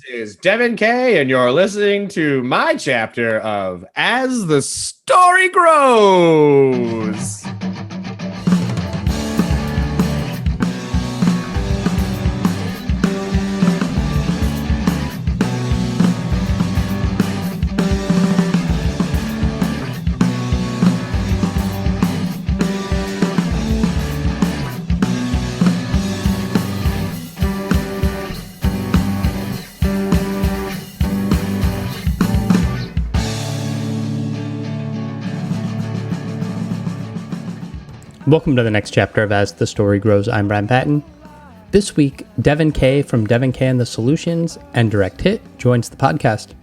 is Devon Kay, and you're listening to my chapter of As the Story Grows. Welcome to the next chapter of As the Story Grows. I'm Brian Patton. This week, Devon Kay from Devon Kay and the Solutions and Direct Hit joins the podcast.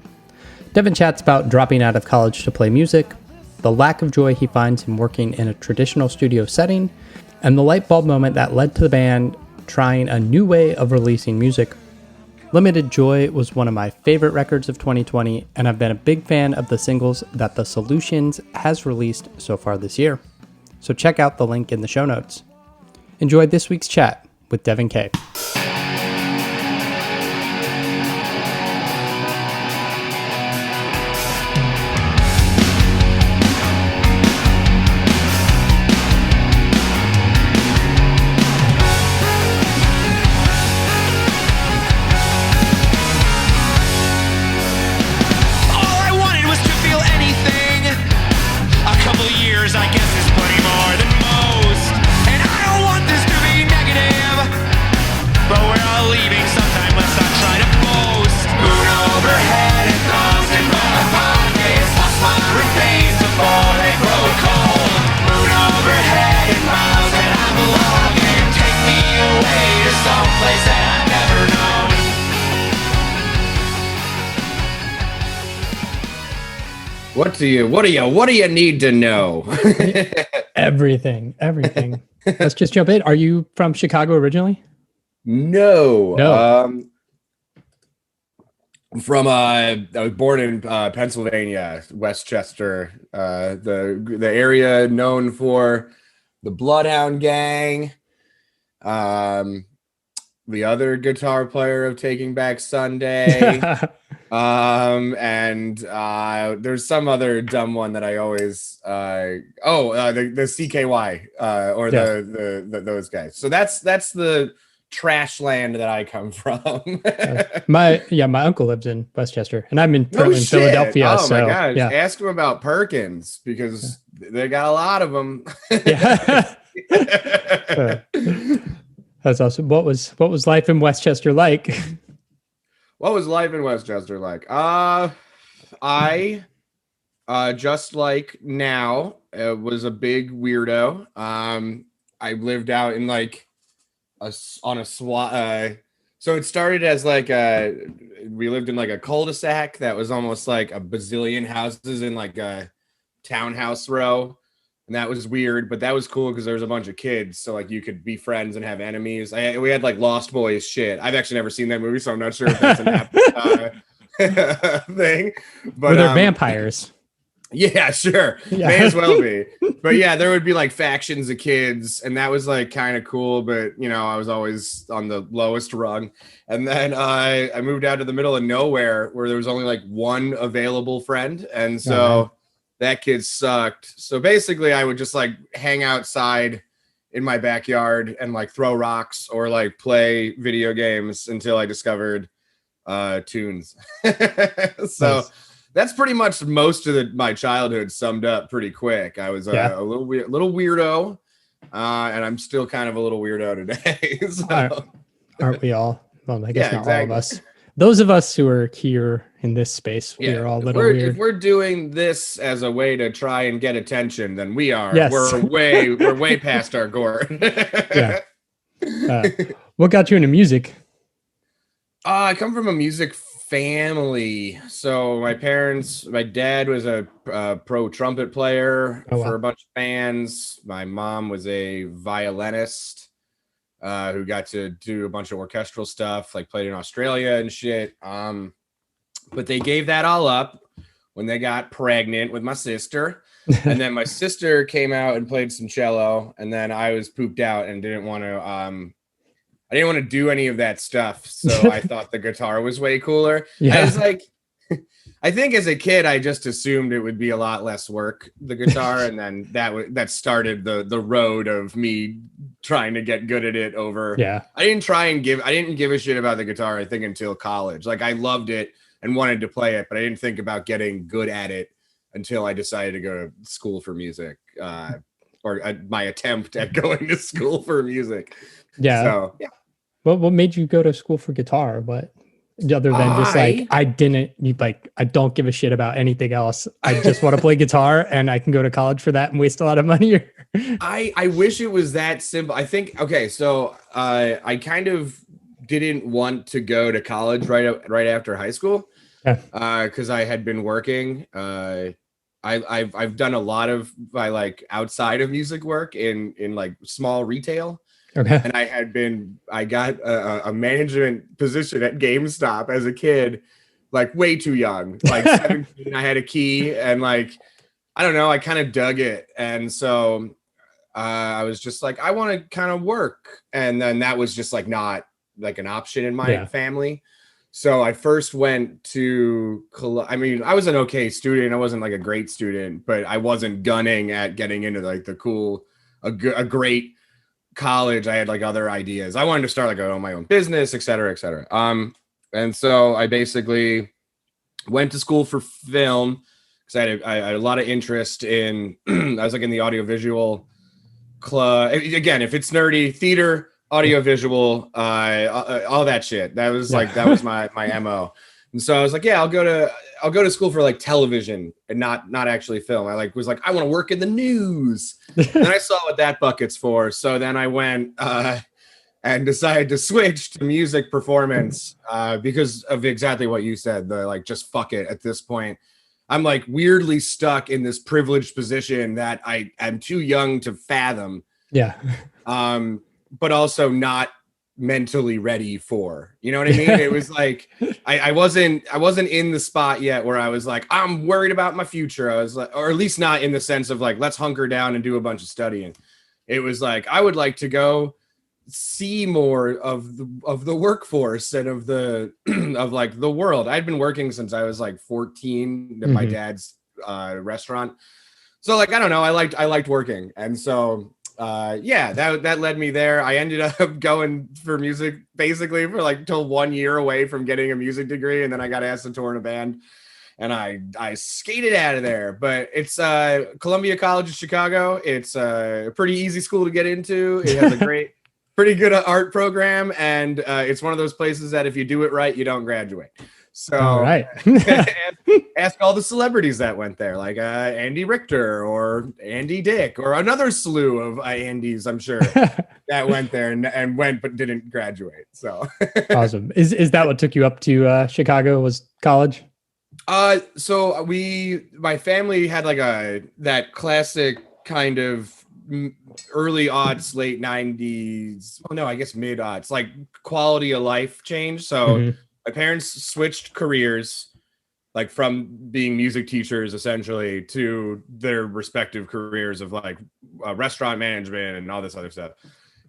Devon chats about dropping out of college to play music, the lack of joy he finds in working in a traditional studio setting, and the light bulb moment that led to the band trying a new way of releasing music. Limited Joy was one of my favorite records of 2020, and I've been a big fan of the singles that the Solutions has released so far this year. So check out the link in the show notes. Enjoy this week's chat with Devon Kay. What do you need to know? Everything. Let's just jump in. Are you from Chicago originally? No. I was born in Pennsylvania, Westchester, the area known for the Bloodhound Gang, the other guitar player of Taking Back Sunday. There's some other dumb one that I always the CKY those guys. So that's the trash land that I come from. My uncle lives in Westchester, and I'm in Philadelphia. Oh my gosh! Yeah. Ask him about Perkins because they got a lot of them. Yeah. That's awesome. What was life in Westchester like? What was life in Westchester like? I just like now was a big weirdo. I lived out in on a SWAT. So it started as we lived in a cul-de-sac that was almost like a bazillion houses in a townhouse row. And that was weird, but that was cool because there was a bunch of kids. So you could be friends and have enemies. We had Lost Boys shit. I've actually never seen that movie, so I'm not sure if that's an thing. But were there vampires? Yeah, sure. Yeah. May as well be. But yeah, there would be factions of kids, and that was kind of cool. But I was always on the lowest rung. And then I moved out to the middle of nowhere where there was only one available friend, and so. That kid sucked. So basically I would just hang outside in my backyard and throw rocks or play video games until I discovered tunes. So nice. That's pretty much most of my childhood summed up pretty quick. I was a little weirdo, and I'm still kind of a little weirdo today. So. Aren't we all? Well, I guess not exactly. All of us. Those of us who are here in this space, we are all a little weird. If we're doing this as a way to try and get attention, then we are. Yes. We're way past our gourd. Yeah. What got you into music? I come from a music family. So my dad was a pro trumpet player for a bunch of bands. My mom was a violinist. Who got to do a bunch of orchestral stuff, played in Australia and shit. But they gave that all up when they got pregnant with my sister. And then my sister came out and played some cello. And then I was pooped out and didn't want to I didn't want to do any of that stuff. So I thought the guitar was way cooler. Yeah. I was like, I think as a kid, I just assumed it would be a lot less work, the guitar. And then that started the road of me trying to get good at it over. Yeah. I didn't give a shit about the guitar, I think, until college. Like, I loved it and wanted to play it, but I didn't think about getting good at it until I decided to go to school for music, or my attempt at going to school for music. Yeah. So, yeah. What made you go to school for guitar? What, other than just like, I don't give a shit about anything else. I just want to play guitar, and I can go to college for that and waste a lot of money. I wish it was that simple. I think, okay, so I kind of didn't want to go to college right after high school, because I had been working. I've done a lot of my like outside of music work in like small retail. Okay. And I got a management position at GameStop as a kid, like way too young, like 17. I had a key, and like, I don't know, I kind of dug it. And so I was just like, I want to kind of work. And then that was just like not like an option in my family. So I first went to, I mean, I was an okay student. I wasn't like a great student, but I wasn't gunning at getting into like a great college. I had like other ideas. I wanted to start like my own business, et cetera, et cetera. And so I basically went to school for film because I had a lot of interest in, I was like in the audiovisual club. Again, if it's nerdy, theater, audiovisual, all that shit. That was like, that was my MO. And so I was like, yeah, I'll go to school for like television and not actually film. I was like, I want to work in the news. And I saw what that bucket's for. So then I went and decided to switch to music performance because of exactly what you said. The like, just fuck it at this point. I'm like weirdly stuck in this privileged position that I am too young to fathom. Yeah. But also not mentally ready for, you know what I mean? It was like I wasn't in the spot yet where I was like, I'm worried about my future. I was like, or at least not in the sense of like, let's hunker down and do a bunch of studying. It was like, I would like to go see more of the workforce and of the of like the world. I'd been working since I was like 14 at my dad's restaurant. So like, I don't know, I liked working. And so that led me there. I ended up going for music basically for like till 1 year away from getting a music degree. And then I got asked to tour in a band and I skated out of there. But it's Columbia College of Chicago. It's a pretty easy school to get into. It has a pretty good art program. And it's one of those places that if you do it right, you don't graduate. So all right. ask all the celebrities that went there, like Andy Richter or Andy Dick or another slew of Andys, I'm sure, that went there and went but didn't graduate. So awesome. Is that what took you up to Chicago, was college? So my family had like that classic kind of early aughts, late 90s. Oh no, I guess mid aughts, like quality of life change. So my parents switched careers, like from being music teachers essentially to their respective careers of like restaurant management and all this other stuff.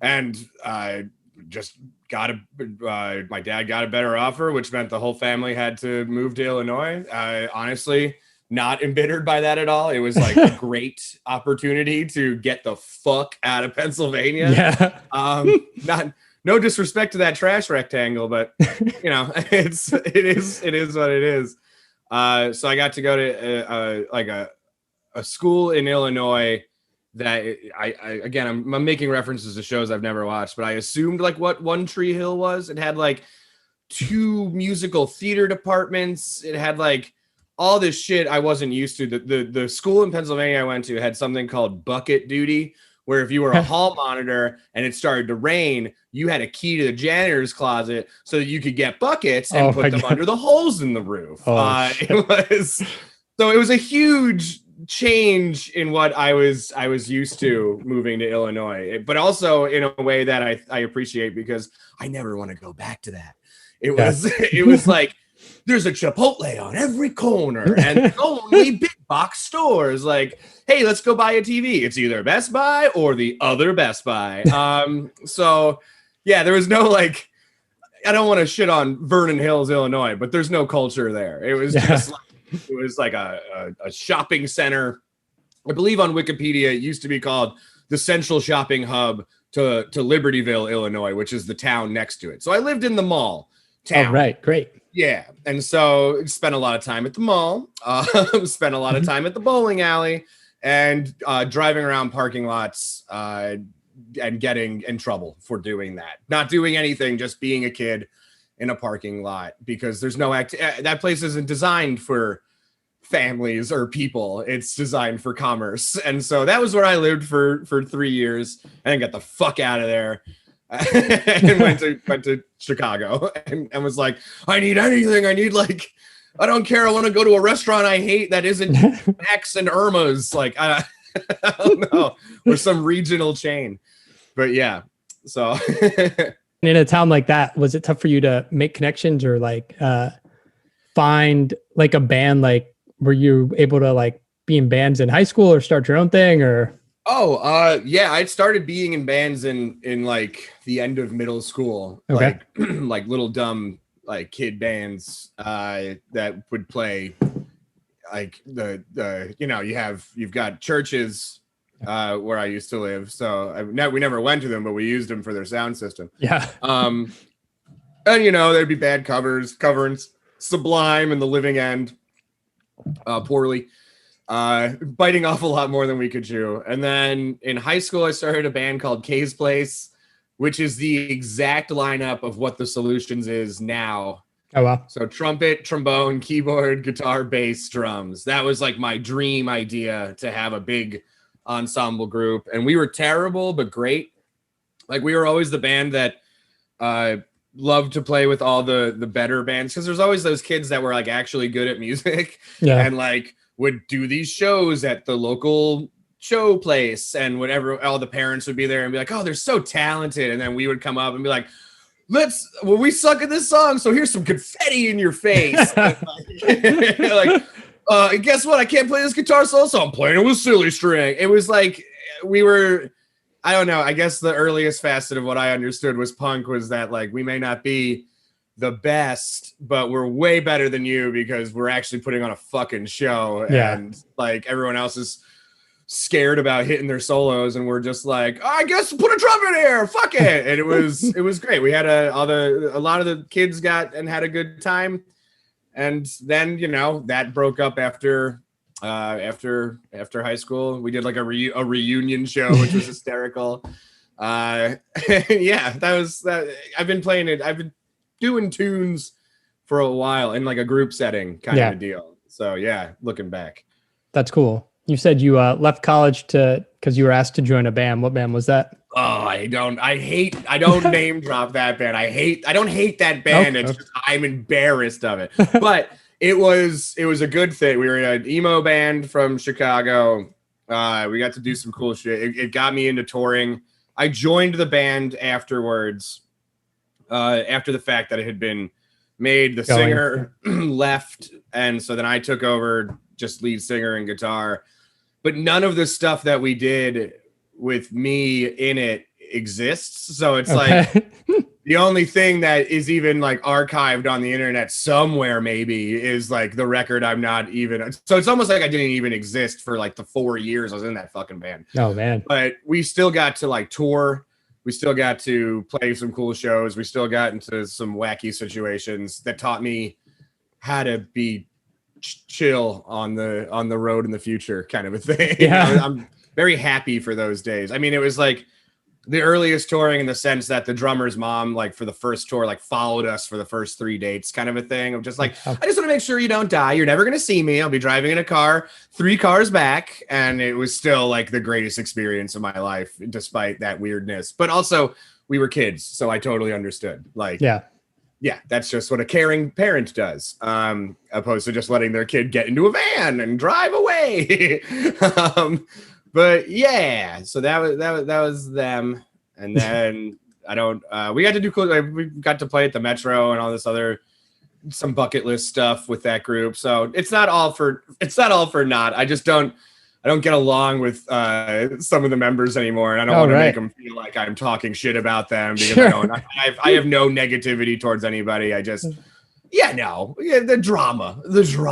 And I just my dad got a better offer, which meant the whole family had to move to Illinois. Honestly, not embittered by that at all. It was like a great opportunity to get the fuck out of Pennsylvania. Yeah. No disrespect to that trash rectangle, but you know, it is what it is. So I got to go to like a school in Illinois that I'm making references to shows I've never watched, but I assumed like what One Tree Hill was. It had like 2 musical theater departments. It had like all this shit I wasn't used to. The school in Pennsylvania I went to had something called bucket duty, where if you were a hall monitor and it started to rain, you had a key to the janitor's closet so that you could get buckets and put them under the holes in the roof. It was a huge change in what I was used to moving to Illinois, but also in a way that I appreciate because I never want to go back to that. It was like, there's a Chipotle on every corner and only big box stores. Like, hey, let's go buy a TV. It's either Best Buy or the other Best Buy. So yeah, there was no like, I don't want to shit on Vernon Hills, Illinois, but there's no culture there. It was just like, it was like a shopping center. I believe on Wikipedia, it used to be called the Central Shopping Hub to Libertyville, Illinois, which is the town next to it. So I lived in the mall town. Oh, right. Great. Yeah. And so spent a lot of time at the mall, spent a lot of time at the bowling alley, and driving around parking lots and getting in trouble for doing that. Not doing anything, just being a kid in a parking lot, because there's no that place isn't designed for families or people. It's designed for commerce. And so that was where I lived for 3 years, and got the fuck out of there. And went to Chicago and was like, I need anything. I need like, I don't care. I want to go to a restaurant I hate that isn't Max and Irma's. Like, I don't know, or some regional chain. But yeah, so. In a town like that, was it tough for you to make connections or like find like a band? Like, were you able to like be in bands in high school or start your own thing or? Oh, yeah, I'd started being in bands in like the end of middle school, okay. like little dumb like kid bands that would play like the you know, you've got churches where I used to live, so we never went to them, but we used them for their sound system. Yeah. And you know, there'd be bad covering Sublime and The Living End poorly. Biting off a lot more than we could chew. And then in high school, I started a band called Kay's Place, which is the exact lineup of what The Solutions is now. Oh, wow. So trumpet, trombone, keyboard, guitar, bass, drums. That was like my dream idea, to have a big ensemble group. And we were terrible, but great. Like, we were always the band that loved to play with all the better bands, because there's always those kids that were like actually good at music. Yeah. And like would do these shows at the local show place, and whatever, all the parents would be there and be like, oh, they're so talented. And then we would come up and be like, we suck at this song, so here's some confetti in your face. Like, guess what? I can't play this guitar solo, so I'm playing it with silly string. It was like, we were, I don't know, I guess the earliest facet of what I understood was punk was that like, we may not be the best, but we're way better than you because we're actually putting on a fucking show. Yeah. And like, everyone else is scared about hitting their solos, and we're just like, oh, I guess put a trumpet here, fuck it. And it was great. We had a lot of the kids got and had a good time. And then, you know, that broke up after high school. We did like a reunion show, which was hysterical. Yeah, that was that. I've been doing tunes for a while in like a group setting kind of a deal. So yeah, looking back. That's cool. You said you left college because you were asked to join a band. What band was that? Oh, I don't name drop that band. I don't hate that band. Okay. It's just, I'm embarrassed of it. But it was a good thing. We were in an emo band from Chicago. We got to do some cool shit. It got me into touring. I joined the band afterwards. After the fact that it had been made, the singer left, and so then I took over just lead singer and guitar. But none of the stuff that we did with me in it exists. So it's like the only thing that is even like archived on the internet somewhere maybe is like the record I'm not even. So it's almost like I didn't even exist for like the 4 years I was in that fucking band. Oh man. But we still got to like tour. We still got to play some cool shows. We still got into some wacky situations that taught me how to be chill on the road in the future, kind of a thing. Yeah. I'm very happy for those days. I mean, it was like the earliest touring in the sense that the drummer's mom, like for the first tour, like followed us for the first 3 dates, kind of a thing. I'm just like, I just want to make sure you don't die. You're never going to see me. I'll be driving in a car 3 cars back. And it was still like the greatest experience of my life, despite that weirdness. But also we were kids, so I totally understood. Like, yeah, that's just what a caring parent does, opposed to just letting their kid get into a van and drive away. But yeah, so that was them. And then we got to do cool. We got to play at the Metro and all this other, some bucket list stuff with that group. So it's not all for naught. I just don't don't get along with some of the members anymore, and I don't want to make them feel like I'm talking shit about them because I have no negativity towards anybody. I just the drama.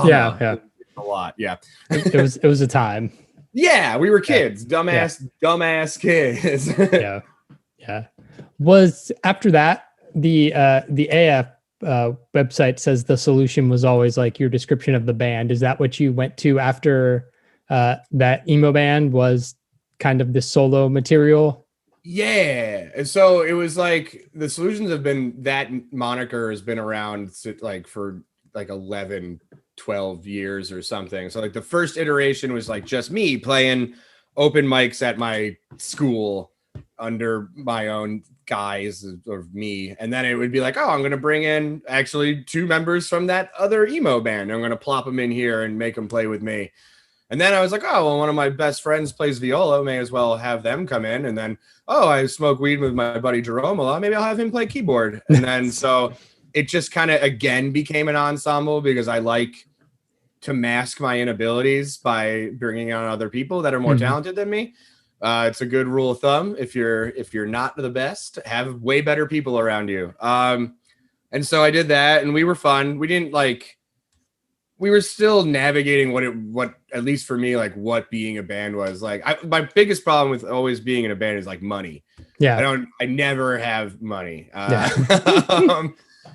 Yeah. A lot. Yeah. It was a time. Yeah, we were kids, dumbass kids. Yeah. Was after that the AF website says the solution was always like your description of the band. Is that what you went to after that emo band was kind of the solo material? Yeah. And so it was like the Solutions have been, that moniker has been around like for like 11, 12 years or something. So like the first iteration was like just me playing open mics at my school under my own guise of me. And then it would be like, oh, I'm going to bring in actually 2 members from that other emo band. I'm going to plop them in here and make them play with me. And then I was like, oh, well, one of my best friends plays viola. May as well have them come in. And then, oh, I smoke weed with my buddy Jerome a lot. Maybe I'll have him play keyboard. And then so it just kind of again became an ensemble because I like to mask my inabilities by bringing on other people that are more talented than me. It's a good rule of thumb. If you're not the best, have way better people around you. And so I did that, and we were fun. We were still navigating what at least for me, like what being a band was like. My biggest problem with always being in a band is like money. Yeah. I never have money.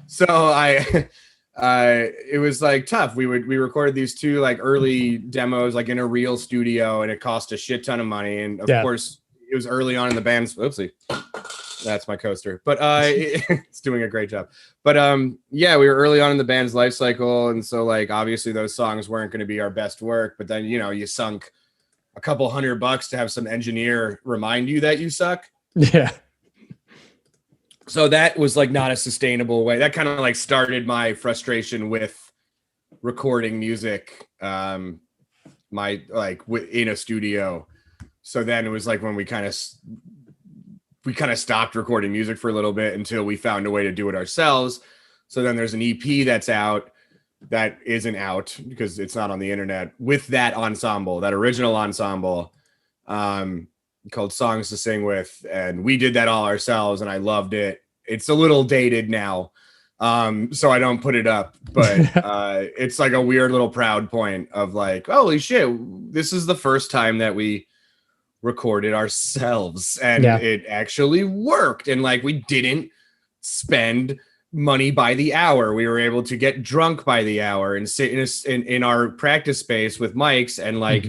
So it was like tough. We recorded these 2 like early demos, like in a real studio, and it cost a shit ton of money. And of course it was early on in the band's, oopsie, that's my coaster, but it's doing a great job. But we were early on in the band's life cycle. And so like, obviously those songs weren't going to be our best work, but then, you sunk a couple $100 to have some engineer remind you that you suck. Yeah. So that was like not a sustainable way. That kind of like started my frustration with recording music, in a studio. So then it was like when we kind of stopped recording music for a little bit until we found a way to do it ourselves. So then there's an EP that's out that isn't out because it's not on the internet with that ensemble, that original ensemble, called Songs to Sing With. And we did that all ourselves and I loved it. It's a little dated now. So I don't put it up, but it's like a weird little proud point of like, holy shit, this is the first time that we recorded ourselves and it actually worked. And like, we didn't spend money by the hour. We were able to get drunk by the hour and sit in our practice space with mics and like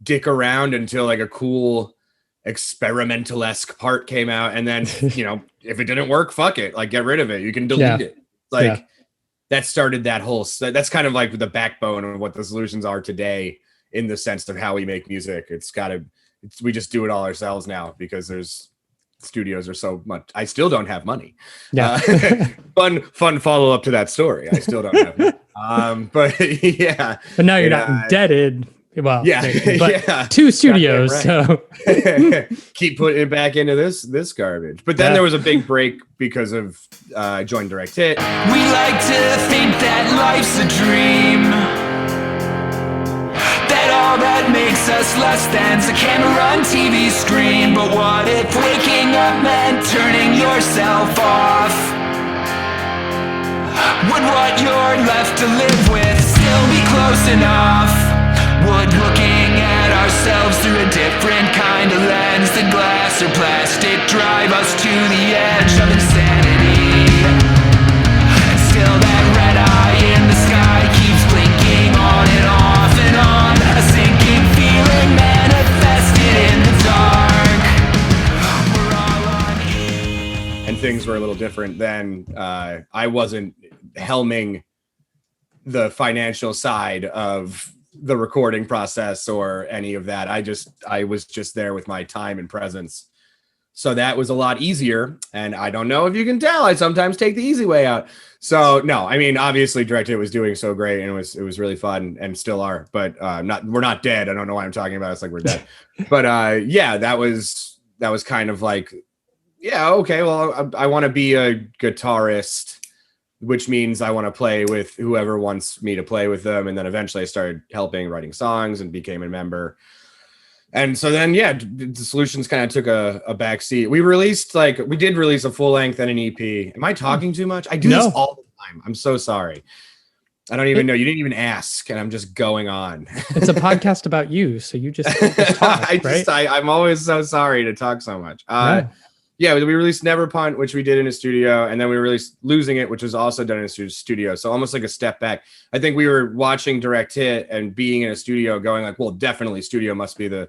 dick around until like a cool experimental-esque part came out. And then, if it didn't work, fuck it. Like, get rid of it. You can delete it. Like that started that whole, that's kind of like the backbone of what the Solutions are today in the sense of how we make music. We just do it all ourselves now because studios are so much. I still don't have money. Yeah. Fun follow up to that story. I still don't have money. But yeah. But now you're not indebted. Well, but 2 studios. Right. So keep putting it back into this garbage. But then there was a big break because of joined Direct Hit. We like to think that life's a dream. All that makes us less than's a camera and TV screen. But what if waking up meant turning yourself off? Would what you're left to live with still be close enough? Would looking at ourselves through a different kind of lens than glass or plastic drive us to the edge of insanity? And still that red eye in the sky keeps blinking on and off and on. A sinking feeling manifested in the dark. We're all on E. And things were a little different then. I wasn't helming the financial side of the recording process or any of that. I was just there with my time and presence. So that was a lot easier. And I don't know if you can tell, I sometimes take the easy way out. So no, I mean, obviously Direct Hit was doing so great and it was really fun and still are, but we're not dead. I don't know why I'm talking about it. It's like we're dead. But that was kind of like, okay, well, I want to be a guitarist, which means I want to play with whoever wants me to play with them. And then eventually I started helping writing songs and became a member. And so then, yeah, the Solutions kind of took a back seat. We did release a full length and an EP. Am I talking too much? I do this all the time. I'm so sorry. I don't even know. You didn't even ask, and I'm just going on. It's a podcast about you, so you just talk, right? I'm always so sorry to talk so much. Yeah, we released Never Punt, which we did in a studio, and then we released Losing It, which was also done in a studio. So almost like a step back. I think we were watching Direct Hit and being in a studio going like, well, definitely studio must be the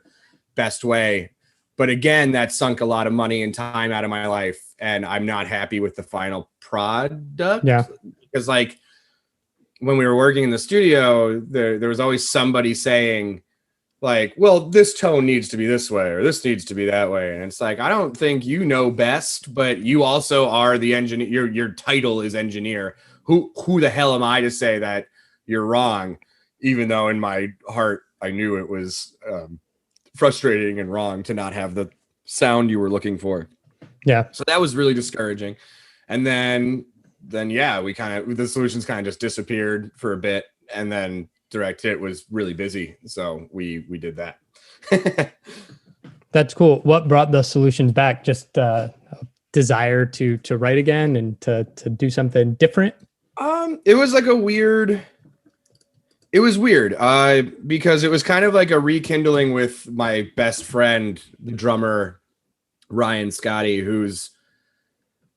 best way. But again, that sunk a lot of money and time out of my life, and I'm not happy with the final product. Yeah. Because like when we were working in the studio, there was always somebody saying, like, well, this tone needs to be this way or this needs to be that way. And it's like, I don't think you know best, but you also are the engineer. Your title is engineer. Who the hell am I to say that you're wrong? Even though in my heart, I knew it was frustrating and wrong to not have the sound you were looking for. Yeah. So that was really discouraging. And then yeah, the Solutions kind of just disappeared for a bit. And then Direct Hit was really busy, so we did that. That's cool. What brought the Solutions back? Just desire to write again and to do something different? It was like it was weird because it was kind of like a rekindling with my best friend, the drummer Ryan Scotty, who's,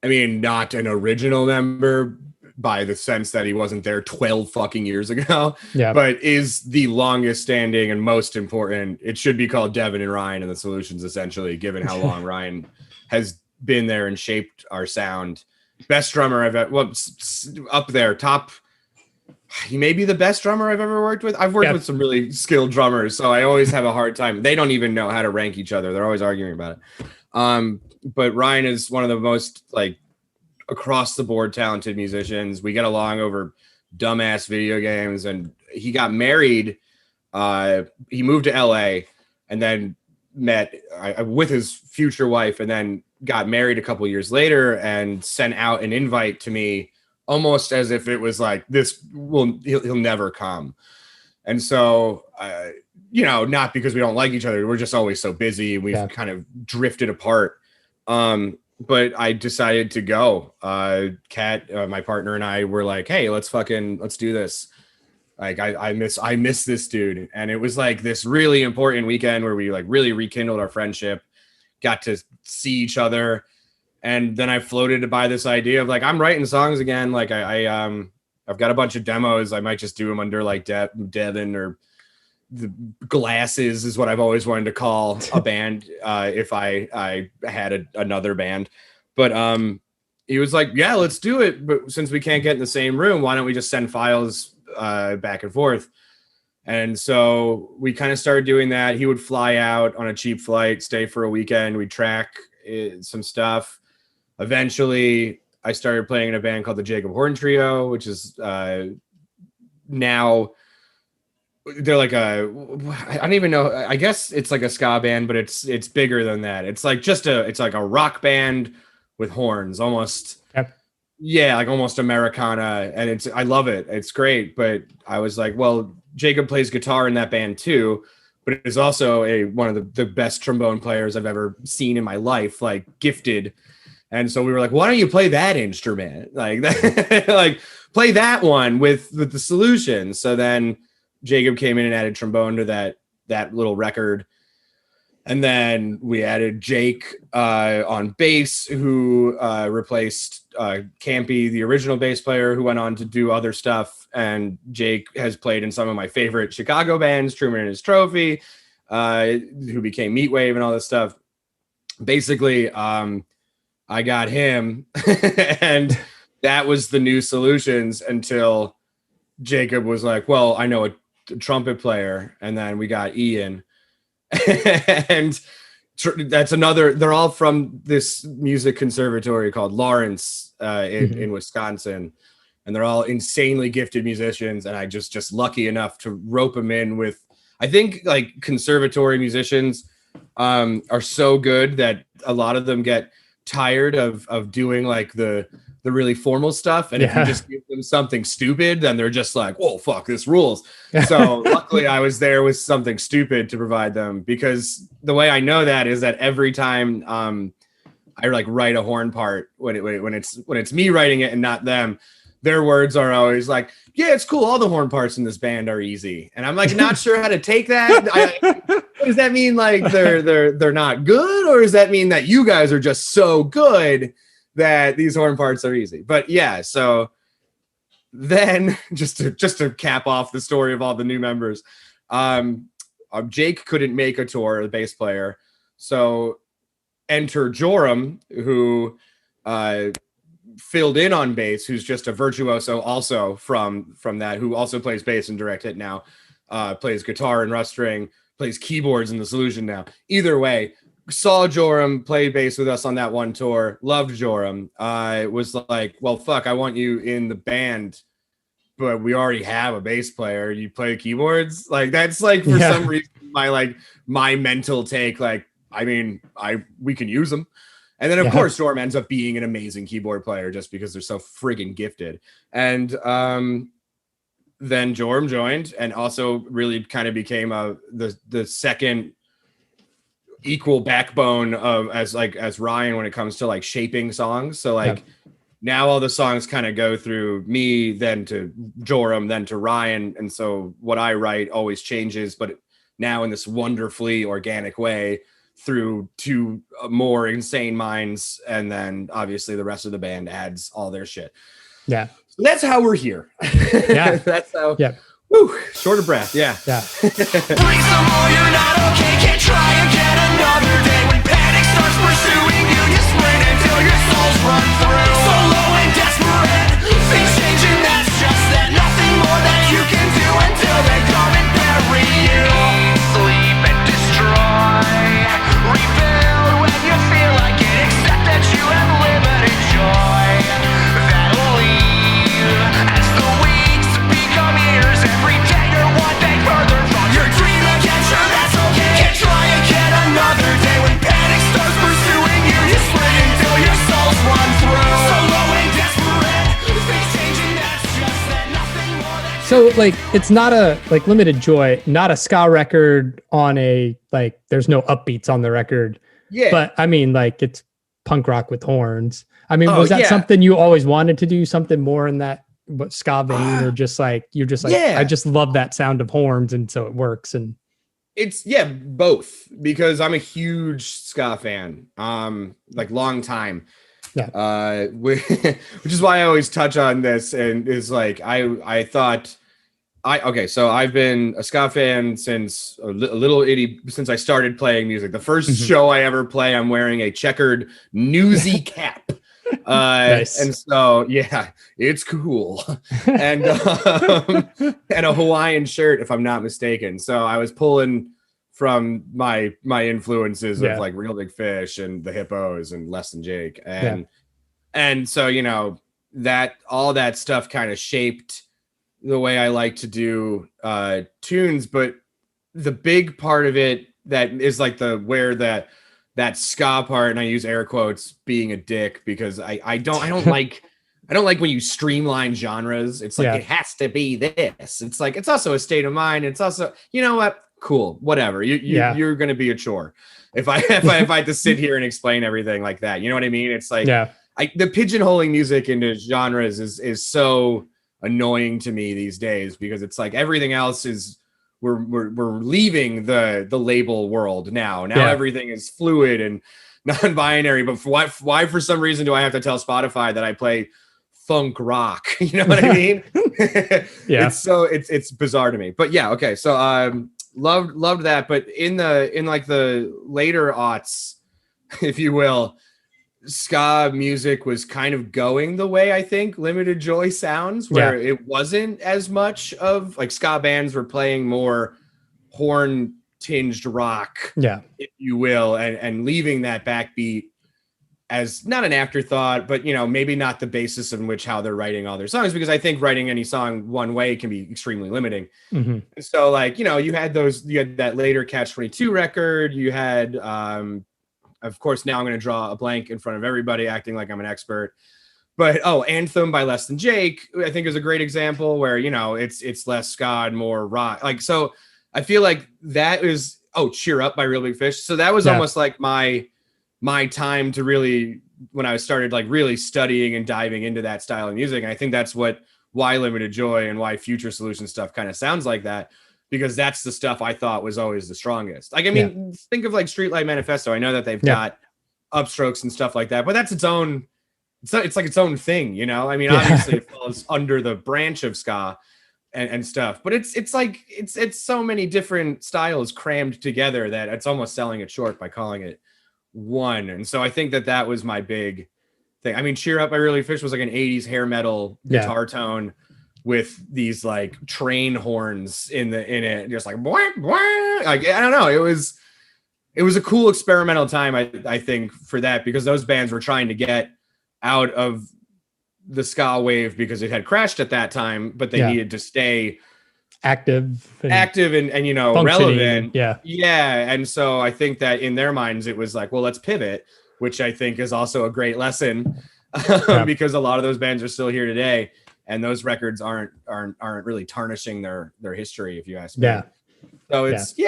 I mean, not an original member by the sense that he wasn't there 12 fucking years ago, but is the longest standing and most important. It should be called Devon and Ryan and the Solutions, essentially, given how long Ryan has been there and shaped our sound. Best drummer I've ever, well, up there, top. He may be the best drummer I've ever worked with. I've worked with some really skilled drummers, so I always have a hard time. They don't even know how to rank each other. They're always arguing about it. But Ryan is one of the most like across the board talented musicians. We get along over dumbass video games, and he got married. He moved to LA and then met with his future wife, and then got married a couple years later and sent out an invite to me almost as if it was like, he'll never come. And so, not because we don't like each other. We're just always so busy. We've kind of drifted apart. But I decided to go. Kat, my partner, and I were like, hey, let's do this. Like, I miss this dude. And it was like this really important weekend where we like really rekindled our friendship, got to see each other. And then I floated by this idea of like, I'm writing songs again. Like I've got a bunch of demos. I might just do them under like Devon or the Glasses is what I've always wanted to call a band if I had another band. But he was like, yeah, let's do it. But since we can't get in the same room, why don't we just send files back and forth? And so we kind of started doing that. He would fly out on a cheap flight, stay for a weekend. We'd track some stuff. Eventually, I started playing in a band called the Jacob Horn Trio, which is now they're like I don't even know. I guess it's like a ska band, but it's bigger than that. It's like it's like a rock band with horns, almost. Yep. Yeah, like almost Americana, and I love it. It's great, but I was like, well, Jacob plays guitar in that band too, but it is also one of the best trombone players I've ever seen in my life, like gifted. And so we were like, why don't you play that instrument? Like that, like play that one with the Solutions. So then Jacob came in and added trombone to that little record. And then we added Jake on bass, who replaced Campy, the original bass player, who went on to do other stuff. And Jake has played in some of my favorite Chicago bands, Truman and His Trophy, who became Meatwave and all this stuff. Basically, I got him, and that was the new Solutions until Jacob was like, well, I know a trumpet player. And then we got Ian. And that's another, they're all from this music conservatory called Lawrence in Wisconsin. And they're all insanely gifted musicians. And I just lucky enough to rope them in with, I think like conservatory musicians are so good that a lot of them get tired of doing like the really formal stuff, and if you just give them something stupid, then they're just like, whoa, fuck, this rules. So luckily I was there with something stupid to provide them, because the way I know that is that every time I like write a horn part, when it's me writing it and not them, their words are always like, yeah, it's cool, all the horn parts in this band are easy. And I'm like, not sure how to take that. Does that mean like they're not good, or does that mean that you guys are just so good that these horn parts are easy? But yeah, so then just to cap off the story of all the new members, Jake couldn't make a tour, the bass player, so enter Joram, who filled in on bass, who's just a virtuoso also from that, who also plays bass in Direct Hit now, plays guitar and Rust String, plays keyboards in the Solution now. Either way, saw Joram play bass with us on that one tour, loved Joram. I was like, well, fuck, I want you in the band, but we already have a bass player. You play keyboards? Like, that's like, for some reason, my mental take, like, I mean, we can use them. And then, of course, Joram ends up being an amazing keyboard player just because they're so friggin' gifted. And then Joram joined, and also really kind of became the second equal backbone of as Ryan when it comes to like shaping songs. So like now all the songs kind of go through me, then to Joram, then to Ryan. And so what I write always changes, but now in this wonderfully organic way through two more insane minds. And then obviously the rest of the band adds all their shit. Yeah. So that's how we're here. Yeah. That's how. Yeah. Woo, short of breath. Yeah. Yeah. Bring some more, you're not okay. Can't try again another day. When panic starts pursuing you, you sprint until your soul's run through. So low and desperate, things change and that's just that. Nothing more that you can do until they come and bury you. Sleep and destroy, rebuild when you feel like it. Accept that you have limited joy. That'll leave as the weeks become years. Every day you're one day further from your dream again. Sure, that's okay. Can't try again another day. When panic starts pursuing you, you sprint until your soul's run through. So low and desperate, things changing, that's just that. Nothing more than. So like, it's not a like Limited Joy, not a ska record on a like. There's no upbeats on the record. Yeah. But I mean, like, it's punk rock with horns. I mean, was that something you always wanted to do? Something more in that ska vein, or just like you're just like, I just love that sound of horns, and so it works. And it's both, because I'm a huge ska fan, like long time. Yeah. Which is why I always touch on this, and is like I thought. So I've been a ska fan since a little itty since I started playing music. The first show I ever play, I'm wearing a checkered newsy cap. Nice. And so it's cool. And and a Hawaiian shirt, if I'm not mistaken. So I was pulling from my influences of like Real Big Fish and the Hippos and Less Than Jake. And so, you know, that all that stuff kind of shaped the way I like to do tunes. But the big part of it that is like that ska part, and I use air quotes, being a dick, because I don't like when you streamline genres. It's like it has to be this. It's like, it's also a state of mind. It's also, you know what? Cool, whatever. You're gonna be a chore if I had to sit here and explain everything like that. You know what I mean? It's like the pigeonholing music into genres is so annoying to me these days, because it's like everything else is we're leaving the label world now. Everything is fluid and non-binary. But why for some reason do I have to tell Spotify that I play funk rock? You know what I mean? It's bizarre to me. But so loved that. But in like the later aughts, if you will, ska music was kind of going the way I think Limited Joy sounds, where it wasn't as much of like ska bands were playing more horn tinged rock, if you will, and leaving that backbeat as not an afterthought, but, you know, maybe not the basis in which how they're writing all their songs, because I think writing any song one way can be extremely limiting. So like, you know, you had that later Catch-22 record, you had of course, now I'm going to draw a blank in front of everybody, acting like I'm an expert. But Anthem by Less Than Jake, I think, is a great example where, you know, it's less ska and more rock. Like, so I feel like that is Cheer Up by Real Big Fish. So that was almost like my time to really, when I started like really studying and diving into that style of music. And I think that's why Limited Joy and why Future Solution stuff kind of sounds like that, because that's the stuff I thought was always the strongest. Like, I mean, think of like Streetlight Manifesto. I know that they've got upstrokes and stuff like that, but that's its own. It's like its own thing, you know. I mean, obviously it falls under the branch of ska and stuff, but it's like it's so many different styles crammed together that it's almost selling it short by calling it one. And so I think that was my big thing. I mean, Cheer Up by Really Fish was like an 80s hair metal guitar tone with these like train horns in it, just like boing, boing. Like, I don't know, it was a cool experimental time, I think, for that, because those bands were trying to get out of the ska wave because it had crashed at that time, but they needed to stay active and you know, relevant. And so I think that in their minds it was like, well, let's pivot, which I think is also a great lesson because a lot of those bands are still here today, and those records aren't really tarnishing their history, if you ask me. So it's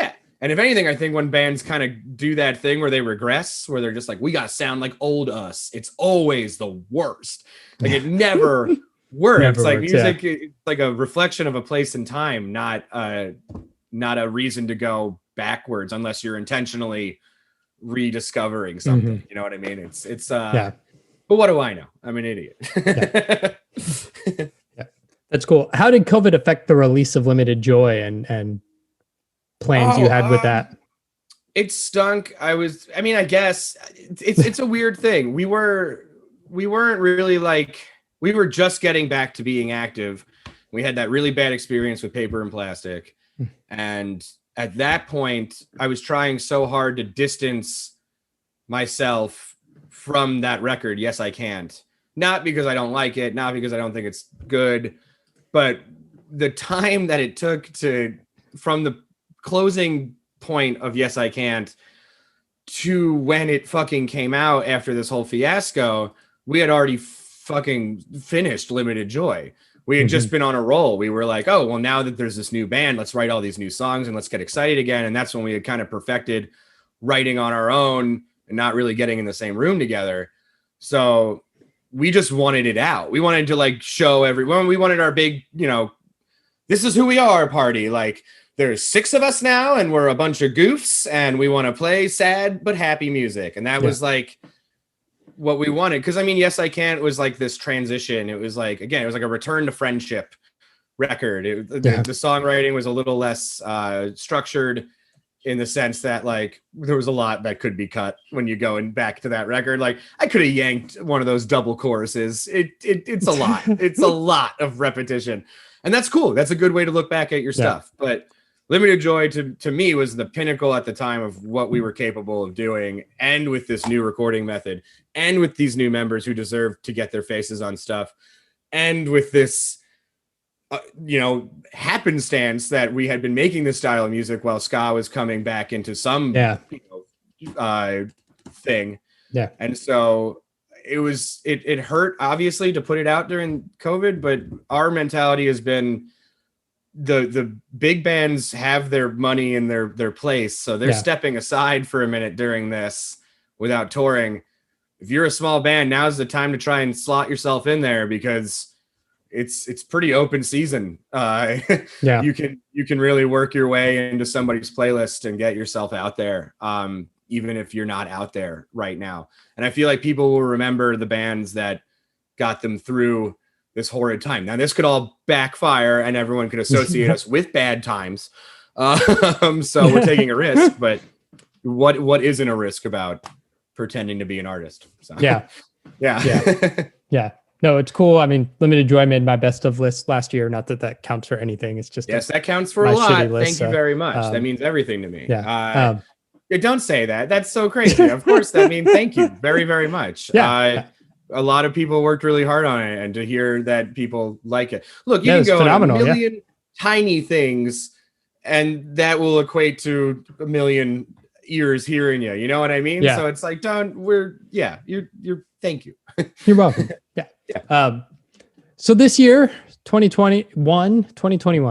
and if anything, I think when bands kind of do that thing where they regress, where they're just like, we got to sound like old us, it's always the worst. Like, it never works. Never like works, music, it's like a reflection of a place and time, not a reason to go backwards unless you're intentionally rediscovering something. You know what I mean? It's but what do I know? I'm an idiot. That's cool. How did COVID affect the release of Limited Joy and plans you had with that? It stunk. I mean, I guess it's a weird thing. We weren't really like, we were just getting back to being active. We had that really bad experience with Paper and Plastic. And at that point, I was trying so hard to distance myself from that record. Yes, I Can't. Not because I don't like it, not because I don't think it's good, but the time that it took from the closing point of Yes, I Can't to when it fucking came out after this whole fiasco, we had already fucking finished Limited Joy. We had just been on a roll. We were like, oh, well, now that there's this new band, let's write all these new songs and let's get excited again. And that's when we had kind of perfected writing on our own and not really getting in the same room together. So we just wanted it out. We wanted to like show everyone. We wanted our big, you know, this is who we are party. Like, there's 6 of us now and we're a bunch of goofs and we want to play sad but happy music. And that was like what we wanted. Because I mean, Yes, I Can't was like this transition. It was like, again, it was like a return to friendship record. The songwriting was a little less structured, in the sense that like there was a lot that could be cut when you going back to that record. Like, I could have yanked one of those double choruses. It's a lot. It's a lot of repetition. And that's cool. That's a good way to look back at your stuff. But Limited Joy to me was the pinnacle at the time of what we were capable of doing, and with this new recording method, and with these new members who deserve to get their faces on stuff, and with this happenstance that we had been making this style of music while ska was coming back into some thing. And so it hurt, obviously, to put it out during COVID, but our mentality has been, the big bands have their money in their place, so they're stepping aside for a minute during this without touring. If you're a small band, now's the time to try and slot yourself in there, because it's pretty open season. You can really work your way into somebody's playlist and get yourself out there, even if you're not out there right now. And I feel like people will remember the bands that got them through this horrid time. Now, this could all backfire and everyone could associate us with bad times. So we're taking a risk, but what isn't a risk about pretending to be an artist? So, yeah. No, it's cool. I mean, Limited Joy made my best of list last year. Not that that counts for anything. It's just that counts for a lot. Thank you very much. That means everything to me. Don't say that. That's so crazy. Of course, that means thank you very, very much. A lot of people worked really hard on it, and to hear that people like it. Look, you can go on a million tiny things, and that will equate to a million ears hearing you. You know what I mean? Yeah. So it's like, you're thank you. You're welcome. Yeah. So this year, 2021,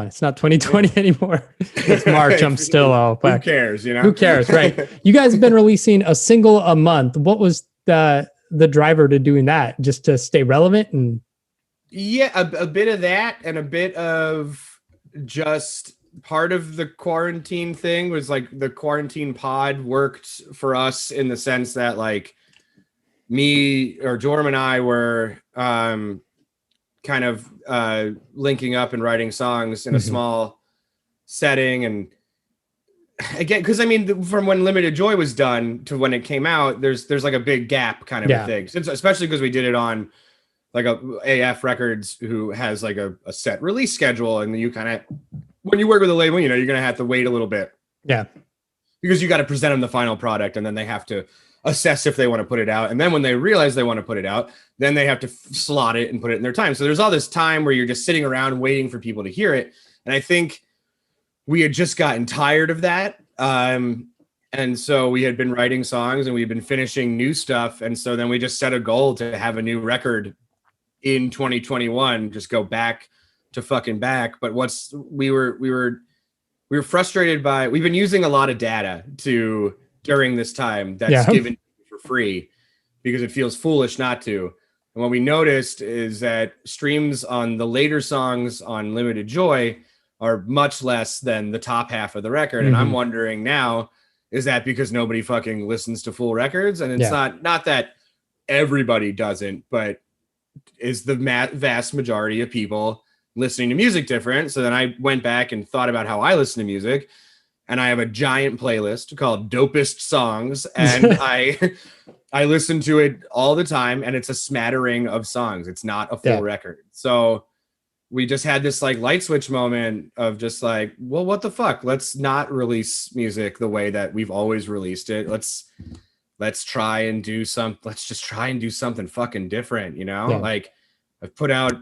it's not 2020 anymore. It's March. I'm still all back. Who cares, you know? Who cares, right? You guys have been releasing a single a month. What was the driver to doing that? Just to stay relevant? And yeah, a bit of that, and a bit of just part of the quarantine thing was like the quarantine pod worked for us in the sense that like me or Jorm and I were kind of linking up and writing songs in a small setting. And again, because I mean, from when Limited Joy was done to when it came out, there's like a big gap kind of a thing. Since, especially because we did it on like a AF Records, who has like a set release schedule, and you kind of, when you work with a label, you know, you're gonna have to wait a little bit. Yeah. Because you got to present them the final product, and then they have to assess if they want to put it out. And then when they realize they want to put it out, then they have to slot it and put it in their time. So there's all this time where you're just sitting around waiting for people to hear it. And I think we had just gotten tired of that. And so we had been writing songs and we've been finishing new stuff. And so then we just set a goal to have a new record in 2021, just go back to fucking back. But we were frustrated by, we've been using a lot of data during this time that's given for free because it feels foolish not to. And what we noticed is that streams on the later songs on Limited Joy are much less than the top half of the record. And I'm wondering now, is that because nobody fucking listens to full records? And it's not that everybody doesn't, but is the vast majority of people listening to music different? So then I went back and thought about how I listen to music, and I have a giant playlist called Dopest Songs, and I listen to it all the time, and it's a smattering of songs. It's not a full record. So we just had this like light switch moment of just like, well, what the fuck? Let's not release music the way that we've always released it. Let's try and do let's just try and do something fucking different, you know? Yeah. Like I've put out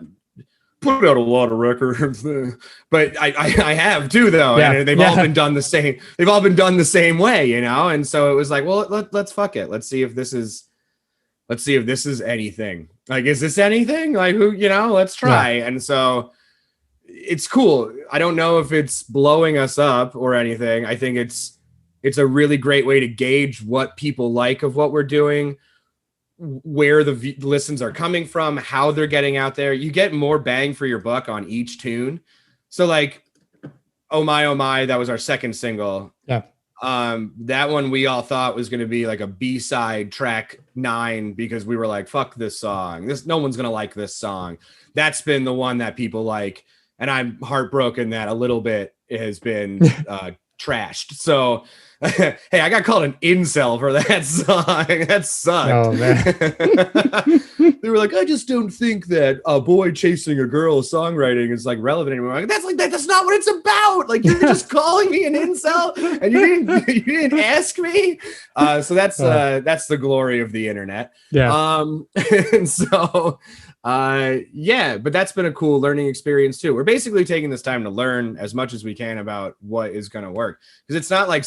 a lot of records, but I have too though. Yeah. And they've all been done the same. They've all been done the same way, you know? And so it was like, well, let's fuck it. Let's see if this is anything. Like, is this anything? Like, who, you know, let's try. Yeah. And so it's cool. I don't know if it's blowing us up or anything. I think it's a really great way to gauge what people like of what we're doing, where the listens are coming from, how they're getting out there. You get more bang for your buck on each tune. So like, Oh My, that was our second single. Yeah. That one we all thought was going to be like a B-side track 9 because we were like, fuck this song. No one's going to like this song. That's been the one that people like. And I'm heartbroken that a little bit has been trashed. So, hey, I got called an incel for that song. That sucked. Oh, man. They were like, I just don't think that a boy chasing a girl songwriting is like relevant anymore. I'm like, that's not what it's about. Like, you're just calling me an incel and you didn't ask me. So that's the glory of the internet. Yeah. And so but that's been a cool learning experience too. We're basically taking this time to learn as much as we can about what is going to work, because it's not like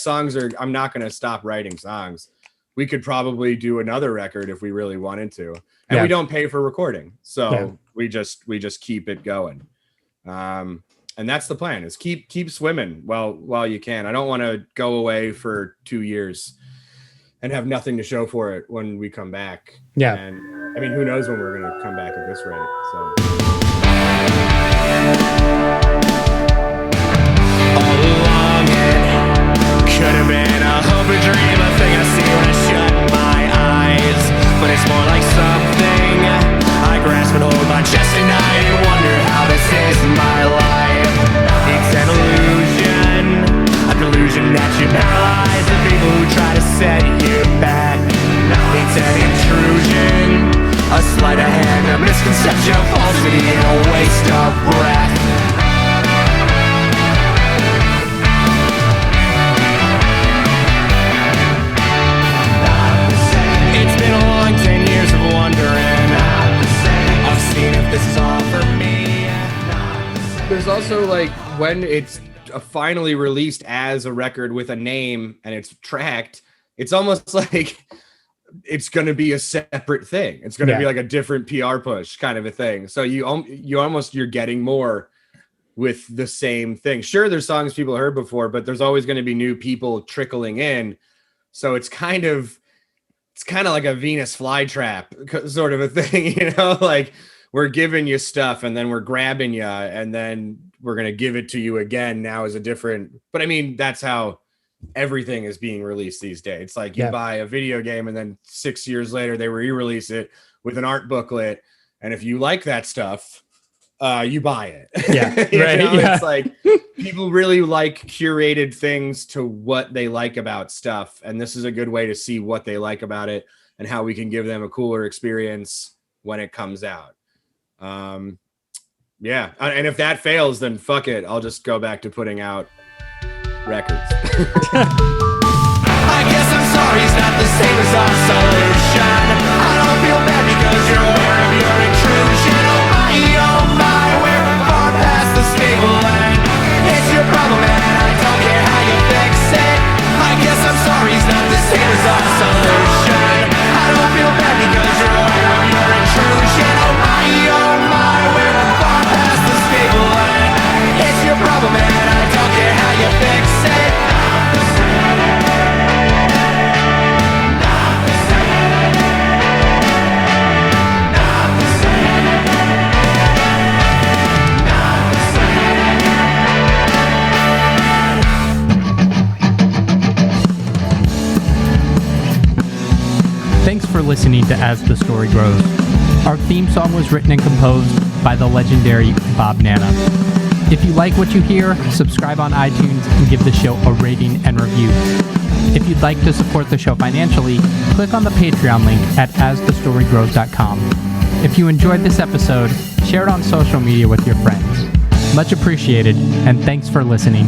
I'm not going to stop writing songs. We could probably do another record if we really wanted to, and we don't pay for recording. So we just keep it going. And that's the plan, is keep swimming while you can. I don't want to go away for 2 years and have nothing to show for it when we come back. Yeah. And I mean, who knows when we're going to come back at this rate. So all along it could have been a hope, a dream, a thing I see when I shut my eyes. But it's more like something I grasp and hold my chest at night and wonder how this is my life. It's an illusion, a delusion that you paralyze the people who try to set you back. It's an intrusion, a sleight of hand, a misconception, a falsity, and a waste of breath. It's been a long 10 years of wondering. I've seen if this is all for me. there's also like, when it's finally released as a record with a name and it's tracked, it's almost like it's going to be a separate thing. It's going to be like a different PR push kind of a thing. So you're getting more with the same thing. Sure, there's songs people heard before, but there's always going to be new people trickling in. So it's kind of like a Venus flytrap sort of a thing, you know, like we're giving you stuff and then we're grabbing you and then we're going to give it to you again now as a different, but I mean, that's how everything is being released these days. It's like you buy a video game and then 6 years later they re-release it with an art booklet. And if you like that stuff, you buy it. Yeah. Right. Yeah. It's like people really like curated things to what they like about stuff. And this is a good way to see what they like about it and how we can give them a cooler experience when it comes out. Yeah. And if that fails, then fuck it. I'll just go back to putting out records. I guess I'm sorry, it's not the same as our solution. I don't feel bad because you're aware of your intrusion. Oh my, we're far past the stable end. It's your problem and I don't care how you fix it. I guess I'm sorry, it's not the same as our solution. I don't feel bad because you're aware of your intrusion. Oh my, we're far past the stable end. It's your problem and I don't care how you fix it. Thanks for listening to As the Story Grows. Our theme song was written and composed by the legendary Bob Nana. If you like what you hear, subscribe on iTunes and give the show a rating and review. If you'd like to support the show financially, click on the Patreon link at asthestorygrows.com. If you enjoyed this episode, share it on social media with your friends. Much appreciated, and thanks for listening.